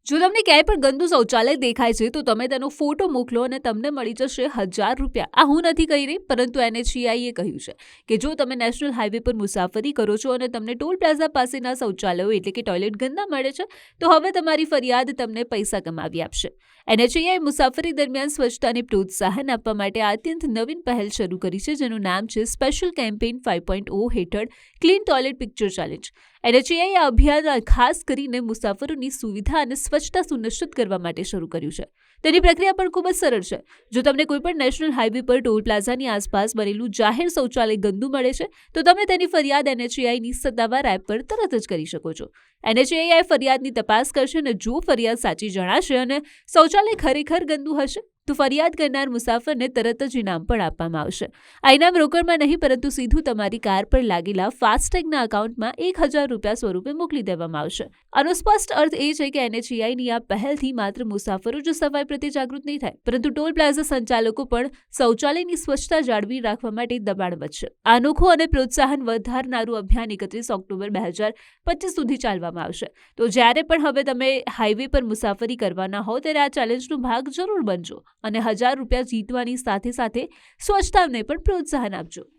જો તમને ક્યાંય પણ ગંદુ શૌચાલય દેખાય છે તો તમે તેનો ફોટો મોકલો અને તમને મળી જશે ₹1000. આ હું નથી કહી રહી, પરંતુ NHAIએ કહ્યું છે કે જો તમે નેશનલ હાઈવે પર મુસાફરી કરો છો અને તમને ટોલ પ્લાઝા પાસેના શૌચાલયો એટલે કે ટોયલેટ ગંદા મળે છે તો હવે તમારી ફરિયાદ તમને પૈસા કમાવી આપશે. NHAIએ મુસાફરી દરમિયાન સ્વચ્છતાને પ્રોત્સાહન આપવા માટે અત્યંત નવીન પહેલ શરૂ કરી છે, જેનું નામ છે સ્પેશિયલ કેમ્પેઇન 5.0 હેઠળ ક્લીન ટોયલેટ પિક્ચર ચેલેન્જ. NHAIએ આ અભિયાન ખાસ કરીને મુસાફરોની સુવિધા અને સ્વચ્છતા સુનિશ્ચિત કરવા માટે શરૂ કર્યું છે. તેની પ્રક્રિયા પણ ખૂબ જ સરળ છે. જો તમને કોઈપણ નેશનલ હાઈવે પર ટોલ પ્લાઝાની આસપાસ બનેલું જાહેર શૌચાલય ગંદુ મળે છે તો તમે તેની ફરિયાદ NHAIની સત્તાવાર એપ પર તરત જ કરી શકો છો. NHAI ફરિયાદની તપાસ કરશે અને જો ફરિયાદ સાચી જણાશે અને શૌચાલય ખરેખર ગંદુ હશે તો ફરિયાદ કરનાર મુસાફરને તરત જ ઇનામ પણ આપવામાં આવશે. આ ઇનામ રોકડમાં નહીં, પરંતુ સીધું તમારી કાર પર લાગેલા ફાસ્ટેગના એકાઉન્ટમાં ₹1000 સ્વરૂપે મોકલી દેવામાં આવશે. આનો સ્પષ્ટ અર્થ એ છે કે NHAIની આ પહેલથી માત્ર મુસાફરો જ સફાઈ પ્રત્યે જાગૃત નહીં થાય, પરંતુ ટોલ પ્લાઝા સંચાલકો પણ શૌચાલયની સ્વચ્છતા જાળવી રાખવા માટે દબાણ વધશે. આ અનોખું અને પ્રોત્સાહન વધારનારું અભિયાન 31 ઓક્ટોબર 2025 સુધી ચાલવામાં આવશે. તો જ્યારે પણ હવે તમે હાઈવે પર મુસાફરી કરવાના હો ત્યારે આ ચેલેન્જનો ભાગ જરૂર બનજો અને ₹1000 જીતવાની સાથે સાથે સ્વચ્છતાને પણ પ્રોત્સાહન આપજો.